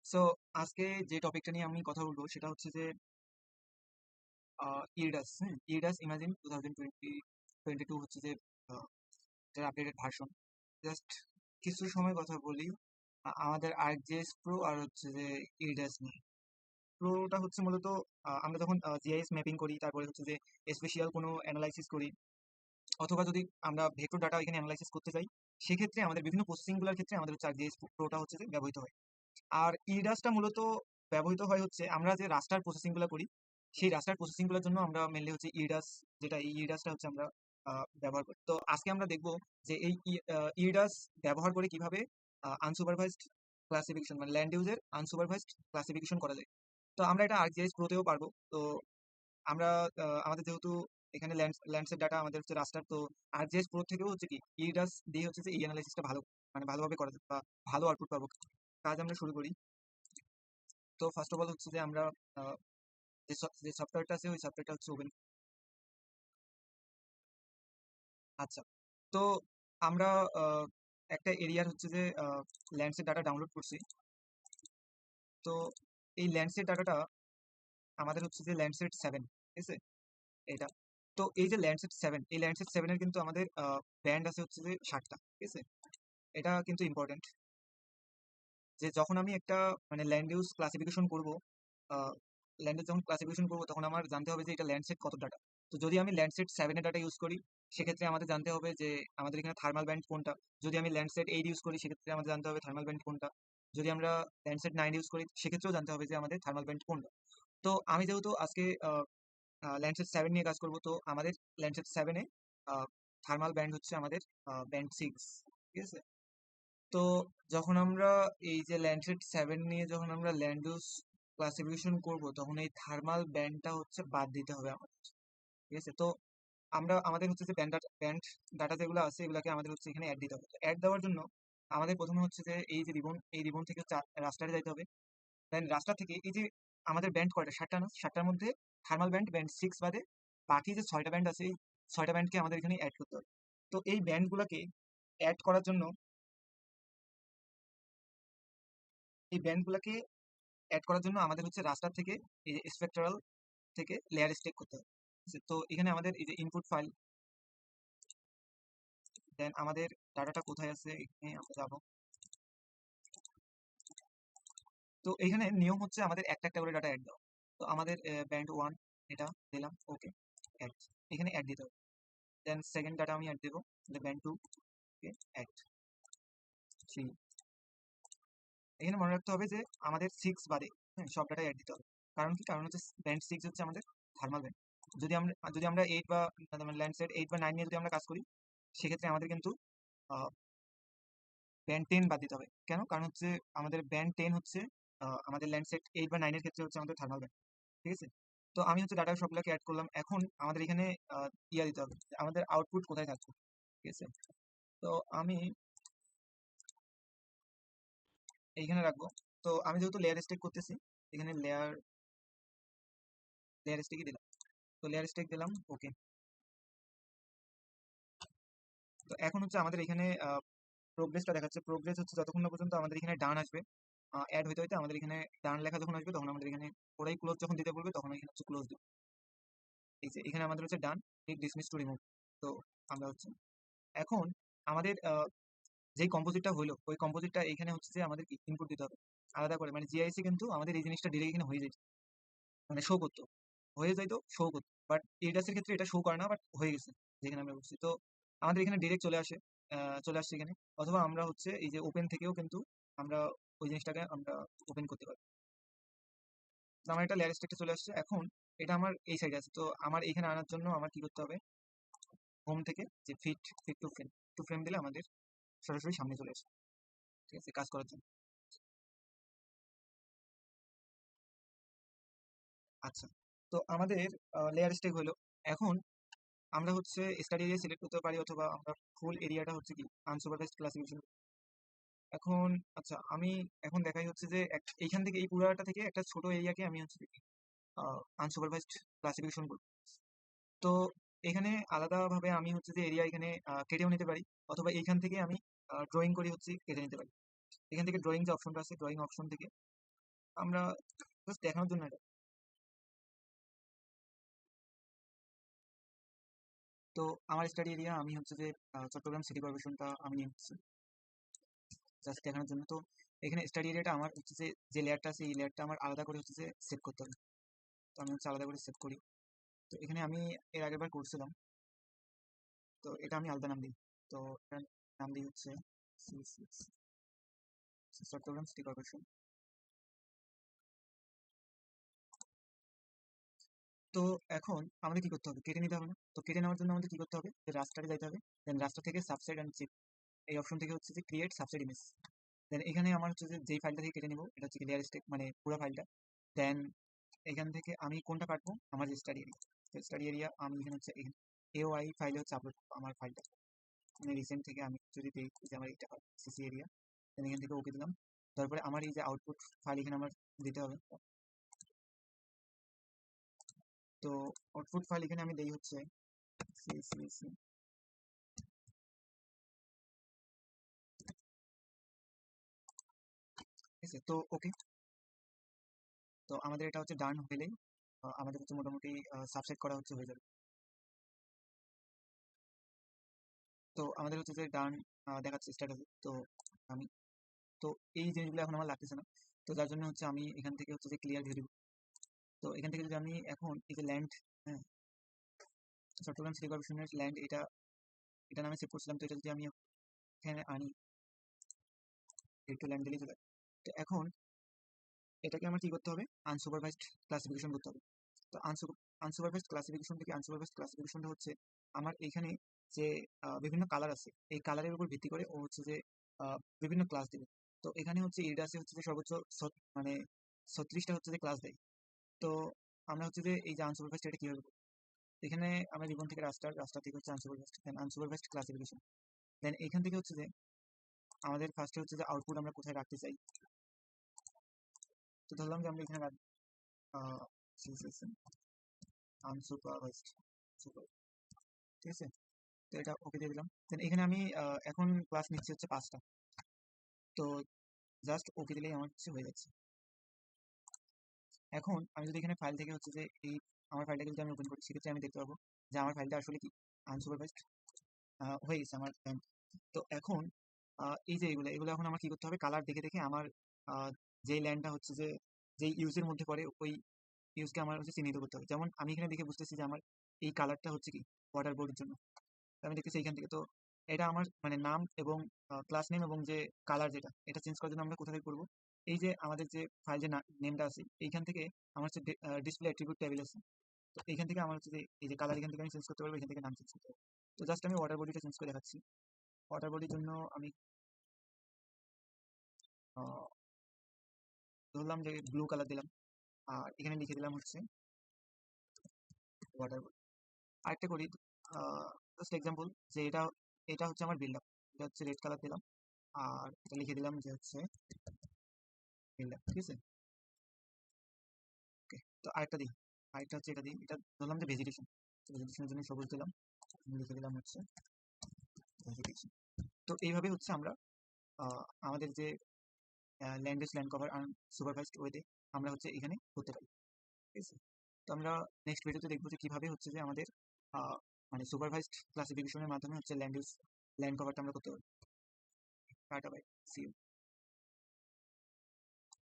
So আজকে যে টপিকটা নিয়ে আমি কথা বলবো সেটা হচ্ছে যে ইরডাস। হ্যাঁ, ইরডাস ইমাজিন 2022 হচ্ছে যে এটার আপডেটেড ভার্সন। জাস্ট কিছু সময় কথা বলি আমাদের ArcGIS Pro আর হচ্ছে যে ইরডাস নিয়ে। প্রোটা হচ্ছে মূলত আমরা যখন জিআইএস ম্যাপিং করি, তারপরে হচ্ছে যে স্পেশাল কোনো অ্যানালাইসিস করি, অথবা যদি আমরা ভেক্টর ডাটা এখানে অ্যানালাইসিস করতে চাই, সেক্ষেত্রে আমাদের বিভিন্ন প্রসেসিংগুলোর ক্ষেত্রে আমাদের হচ্ছে ArcGIS Proটা হচ্ছে যে ব্যবহৃত হয়। আর ইডাসটা মূলত ব্যবহৃত হয় হচ্ছে আমরা যে রাস্টার প্রসেসিং গুলো করি, সেই রাস্টার প্রসেসিং গুলোর জন্য আমরা মেনলি হচ্ছে ইডাস, যেটা এই ইডাসটা হচ্ছে আমরা ব্যবহার করি। তো আজকে আমরা দেখব যে এই ইডাস ব্যবহার করে কিভাবে আনসুপারভাইজড ক্লাসিফিকেশন মানে ল্যান্ড ইউজের আনসুপারভাইজড ক্লাসিফিকেশন করা যায়। তো আমরা এটা ArcGIS প্রোতেও পারবো। তো আমরা আমাদের যেহেতু এখানে ল্যান্ডসের ডাটা আমাদের হচ্ছে রাস্টার, তো ArcGIS প্রো থেকেও হচ্ছে কি ইডাস দিয়ে হচ্ছে যে এই অ্যানালাইসিসটা ভালো মানে ভালোভাবে করা যায় বা ভালো আউটপুট পাবো। কাজ আমরা শুরু করি। তো ফার্স্ট অফ অল হচ্ছে যে আমরা আহ, যে সফটওয়্যারটা আছে ওই সফটওয়্যারটা হচ্ছে ওপেন। আচ্ছা, তো আমরা আহ, একটা এরিয়ার হচ্ছে যে ল্যান্ডসের ডাটা ডাউনলোড করছি। তো এই ল্যান্ডসের ডাটাটা আমাদের হচ্ছে যে ল্যান্ডসেট 7, ঠিক আছে এটা। তো এই যে ল্যান্ডসেট 7, এই ল্যান্ডসেট 7-এর কিন্তু আমাদের ব্যান্ড আছে হচ্ছে যে 7টা, ঠিক আছে। এটা কিন্তু ইম্পর্টেন্ট যে যখন আমি একটা মানে ল্যান্ড ইউজ ক্লাসিফিকেশন করব, ল্যান্ডের যখন ক্লাসিফিকেশন করবো তখন আমার জানতে হবে যে এটা ল্যান্ডসেট কত ডাটা। তো যদি আমি ল্যান্ডসেট 7-এর ডাটা ইউজ করি, সেক্ষেত্রে আমাদের জানতে হবে যে আমাদের এখানে থার্মাল ব্যান্ড কোনটা। যদি আমি ল্যান্ডসেট 8 ইউজ করি, সেক্ষেত্রে আমাদের জানতে হবে থার্মাল ব্যান্ড কোনটা। যদি আমরা ল্যান্ডসেট 9 ইউজ করি, সেক্ষেত্রেও জানতে হবে যে আমাদের থার্মাল ব্যান্ড কোনটা। তো আমি যেহেতু আজকে ল্যান্ডসেট 7 নিয়ে কাজ করব, তো আমাদের ল্যান্ডসেট 7-এ থার্মাল ব্যান্ড হচ্ছে আমাদের ব্যান্ড 6, ঠিক আছে। তো যখন আমরা এই যে ল্যান্ডসেট 7 নিয়ে যখন আমরা ল্যান্ড ইউজ ক্লাসিফিকেশন করব, তখন এই থার্মাল ব্যান্ডটা হচ্ছে বাদ দিতে হবে আমাদের, ঠিক আছে। তো আমরা আমাদের হচ্ছে যে ব্যান্ড ডাটা যেগুলো আছে এগুলোকে আমাদের হচ্ছে এখানে অ্যাড দিতে হবে। অ্যাড দেওয়ার জন্য আমাদের প্রথমে হচ্ছে যে এই যে রিবন, এই রিবন থেকে হচ্ছে রাস্টারে যাইতে হবে। দেন রাস্টার থেকে এই যে আমাদের ব্যান্ড কয়টা, 7টা না, 7টার মধ্যে থার্মাল ব্যান্ড 6 বাদে বাকি যে 6টা ব্যান্ড আছে, এই 6টা ব্যান্ডকে আমাদের এখানে অ্যাড করতে হবে। তো এই ব্যান্ডগুলোকে অ্যাড করার জন্য এই ব্যান্ডগুলোকে অ্যাড করার জন্য আমাদের হচ্ছে রাস্টার থেকে এই যে স্পেকট্রাল থেকে লেয়ার স্টেক করতে হবে, ঠিক আছে? তো এখানে আমাদের এই যে ইনপুট ফাইল, দেন আমাদের ডাটাটা কোথায় আছে এখানে আমরা যাবো। তো এখানে নিয়ম হচ্ছে আমাদের একটা একটা করে ডাটা অ্যাড দাও। তো আমাদের ব্যান্ড 1 এটা দিলাম, ওকে অ্যাড, এখানে অ্যাড দিতে হবে। দেন সেকেন্ড ডাটা আমি অ্যাড দেবো, ব্যান্ড 2 ওকে অ্যাড 3। এখানে মনে রাখতে হবে যে আমাদের 6 বাদে, হ্যাঁ, সব ডাটা অ্যাড দিতে হবে। কারণ কি, কারণ হচ্ছে ব্যান্ড 6 হচ্ছে আমাদের থার্মাল ব্যান্ড। যদি আমরা 8 বা ল্যান্ডসেট 8 বা 9 নিয়ে যদি আমরা কাজ করি, সেক্ষেত্রে আমাদের কিন্তু ব্যান্ড 10 বাদ দিতে হবে। কেন? কারণ হচ্ছে আমাদের ব্যান্ড 10 হচ্ছে আমাদের ল্যান্ডসেট 8 বা 9-এর ক্ষেত্রে হচ্ছে আমাদের থার্মাল ব্যান্ড, ঠিক আছে। তো আমি হচ্ছে ডাটা সবগুলোকে অ্যাড করলাম। এখন আমাদের এখানে ইয়া দিতে হবে যে আমাদের আউটপুট কোথায় থাকবে, ঠিক আছে। তো আমি এইখানে রাখবো। তো আমি যেহেতু লেয়ার স্টেক করতেছি, এখানে লেয়ার লেয়ার স্টেকই দিলাম। তো লেয়ার স্টেক দিলাম, ওকে। তো এখন হচ্ছে আমাদের এখানে প্রোগ্রেসটা দেখাচ্ছে। প্রোগ্রেস হচ্ছে যতক্ষণ না পর্যন্ত আমাদের এখানে ডান আসবে, অ্যাড হইতে হইতে আমাদের এখানে ডান লেখা যখন আসবে, তখন আমাদের এখানে ওরাই ক্লোজ যখন দিতে বলবে, তখন এখানে হচ্ছে ক্লোজ দিব। এই যে এখানে আমাদের হচ্ছে ডান, ক্লিক ডিসমিস টু রিমুভ। তো আমরা হচ্ছে এখন আমাদের যেই কম্পোজিটটা হইলো, ওই কম্পোজিটটা এখানে হচ্ছে যে আমাদের ইনপুট দিতে হবে আলাদা করে। মানে জিআইসি কিন্তু আমাদের এই জিনিসটা ডিরেক্ট এখানে হয়ে যেত, মানে শো করতো, হয়ে যাইতো, শো করতো। বাট এডাসের ক্ষেত্রে এটা শো করে না, বাট হয়ে গেছে যেখানে আমরা বলছি। তো আমাদের এখানে ডিরেক্ট চলে আসছে এখানে। অথবা আমরা হচ্ছে এই যে ওপেন থেকেও কিন্তু আমরা ওই জিনিসটাকে আমরা ওপেন করতে পারি। তো আমার এটা লেয়ার স্টেকটা চলে আসছে। এখন এটা আমার এই সাইডে আছে। তো আমার এখানে আনার জন্য আমার কি করতে হবে, হোম থেকে যে ফিট ফিট টু ফ্রেম দিলে আমাদের সরাসরি সামনে চলে আসে, ঠিক আছে, কাজ করার জন্য। আচ্ছা, তো আমাদের লেয়ার স্টেক হলো। এখন আমরা হচ্ছে স্টাডি এরিয়া সিলেক্ট করতে পারি, অথবা আমরা ফুল এরিয়াটা হচ্ছে কি আনসুপারভাইজড ক্লাসিফিকেশন। এখন আচ্ছা, আমি এখন দেখাই হচ্ছে যে এইখান থেকে এই পুরাটা থেকে একটা ছোট এরিয়াকে আমি হচ্ছে আনসুপারভাইজড ক্লাসিফিকেশন করব। তো এখানে আলাদাভাবে আমি হচ্ছে যে এরিয়া এখানে কেটেও নিতে পারি, অথবা এইখান থেকে আমি ড্রয়িং করে হচ্ছে কেটে নিতে পারি। এখান থেকে ড্রয়িং যে অপশনটা আছে, ড্রয়িং অপশন থেকে আমরা জাস্ট দেখানোর জন্য এটা। তো আমার স্টাডি এরিয়া আমি হচ্ছে যে চট্টগ্রাম সিটি কর্পোরেশনটা আমি নিচ্ছি জাস্ট দেখানোর জন্য। তো এখানে স্টাডি এরিয়াটা আমার হচ্ছে যে যে লেয়ারটা আছে এই লেয়ারটা আমার আলাদা করে হচ্ছে যে সেট করতে হবে। তো আমি হচ্ছে আলাদা করে সেট করি। তো এখানে আমি এর আগের বার করছিলাম, তো এটা আমি আলাদা নাম দিই। তো এটার নাম দিই হচ্ছে চট্টগ্রাম সিটি কর্পোরেশন। তো এখন আমাদের কি করতে হবে, কেটে নিতে হবে না? তো কেটে নেওয়ার জন্য আমাদের কি করতে হবে, যে রাস্টারে যাইতে হবে। দেন রাস্টার থেকে সাবসেট অ্যান্ড চিপ এই অপশন থেকে হচ্ছে যে ক্রিয়েট সাবসেট ইমেজ। দেন এখানে আমার হচ্ছে যে যেই ফাইলটা থেকে কেটে নিব এটা হচ্ছে লেয়ার স্টেক মানে পুরো ফাইলটা। দেন এখান থেকে আমি কোনটা কাটবো, আমার যে স্টাডি এরিয়া। তো স্টাডি এরিয়া আমি এখানে হচ্ছে এখানে এওআই ফাইলে হচ্ছে আপলোড করবো আমার ফাইলটা। মানে রিসেন্ট থেকে আমি যদি দেখি যে আমার এটা সিসি এরিয়া, দেন এখান থেকে ওকে দিলাম। তারপরে আমার এই যে আউটপুট ফাইল এখানে আমার দিতে হবে। তো আউটপুট ফাইল এখানে আমি দেই হচ্ছে সিএসসি। ঠিক আছে, তো ওকে। তো আমাদের এটা হচ্ছে ডান হলেই আমাদের হচ্ছে মোটামুটি সাবসেট করা হচ্ছে হয়ে যাবে। তো আমাদের হচ্ছে যে ডান দেখাচ্ছে স্ট্যাটাসে। তো আমি তো এই জিনিসগুলো এখন আমার লাগতেছে না। তো যার জন্য হচ্ছে আমি এখান থেকে হচ্ছে যে ক্লিয়ার ভিউ দিব। তো এখান থেকে যদি আমি এখন এই যে ল্যান্ড, হ্যাঁ, চট্টগ্রাম সিটি কর্পোরেশনের ল্যান্ড এটা এটা নামে সেভ করছিলাম। তো এটা যদি আমি এখানে আনি একটু ল্যান্ড দিলেই চলে। তো এখন এটাকে আমার কি করতে হবে, আনসুপারভাইজড ক্লাসিফিকেশন করতে হবে। তো আনসুপারভাইজড ক্লাসিফিকেশন থেকে আনসুপারভাইজড ক্লাসিফিকেশনটা হচ্ছে আমার এইখানে যে বিভিন্ন কালার আছে এই কালারের উপর ভিত্তি করে ও হচ্ছে যে বিভিন্ন ক্লাস দিবে। তো এখানে হচ্ছে ইরডাসে হচ্ছে যে সর্বোচ্চ মানে 36টা হচ্ছে যে ক্লাস দেয়। তো আমরা হচ্ছে যে এই যে আনসুপারভাইজড এটা কিভাবে করবো? এখানে আমরা রিবন থেকে রাস্টার, রাস্টার থেকে হচ্ছে আনসুপারভাইজড, দেন আনসুপারভাইজড ক্লাসিফিকেশন। দেন এখান থেকে হচ্ছে যে আমাদের ফার্স্টে হচ্ছে যে আউটপুট আমরা কোথায় রাখতে চাই। তো ধরলাম যে আমরা এখানে রাখবো আনসুপারভাইজড, ঠিক আছে। তো এটা ওকে দিয়ে দিলাম। দেন এখানে আমি এখন ক্লাস নিচ্ছি হচ্ছে 5টা। তো জাস্ট ওকে দিলেই আমার হচ্ছে হয়ে যাচ্ছে। এখন আমি যদি এখানে ফাইল থেকে হচ্ছে যে এই আমার ফাইলটাকে যদি আমি ওপেন করি সেক্ষেত্রে আমি দেখতে পাবো যে আমার ফাইলটা আসলে কি আনসুপারভাইজড হয়ে গেছে আমার ব্যাংক। তো এখন এই যে এগুলো এগুলো এখন আমার কি করতে হবে, কালার দেখে দেখে আমার যেই ল্যান্ডটা হচ্ছে যে যেই ইউজের মধ্যে পড়ে ওই ইউজকে আমার হচ্ছে চিহ্নিত করতে হবে। যেমন আমি এখানে দেখে বুঝতেছি যে আমার এই কালারটা হচ্ছে কি ওয়াটার বোর্ডের জন্য। তো আমি দেখতেছি এইখান থেকে। তো এটা আমার মানে নাম এবং ক্লাস নেম এবং যে কালার যেটা এটা চেঞ্জ করার জন্য আমরা কোথা থেকে করবো, এই যে আমাদের যে ফাইল যে নেমটা আছে এইখান থেকে আমার হচ্ছে ডিসপ্লে অ্যাট্রিবিউট টেবিল আছে। তো এইখান থেকে আমার হচ্ছে যে এই যে কালার এখান থেকে আমি চেঞ্জ করতে পারবো, এখান থেকে নাম চেঞ্জ করতে পারবো। তো জাস্ট আমি ওয়াটার বডিটা চেঞ্জ করে দেখাচ্ছি। ওয়াটার বডির জন্য আমি আহ, ধরলাম যে ব্লু কালার দিলাম আর এখানে লিখে দিলাম হচ্ছে ওয়াটার বডি। আরেকটা করি, জাস্ট এক্সাম্পল, যে এটা এটা হচ্ছে আমার বিল্ড আপ, এটা হচ্ছে রেড কালার দিলাম আর এটা লিখে দিলাম যে হচ্ছে বিল্ড আপ, ঠিক আছে। ওকে, তো আরেকটা দিই, আরেকটা হচ্ছে এটা দিই, এটা ধরলাম যে ভেজিটেশন। ভেজিটেশনের জন্য সবুজ দিলাম, লিখে দিলাম হচ্ছে ভেজিটেশন। তো এইভাবে হচ্ছে আমরা আমাদের যে ল্যান্ড ল্যান্ড কভার আর সুপারভাইজড ওয়েতে আমরা হচ্ছে এখানে করতে পারি, ঠিক আছে। তো আমরা নেক্সট ভিডিওতে দেখবো যে কিভাবে হচ্ছে যে আমাদের মানে সুপারভাইজড ক্লাসিফিকেশনের মাধ্যমে হচ্ছে ল্যান্ড কভারটা আমরা করতে পারি। Tata, bye, see you.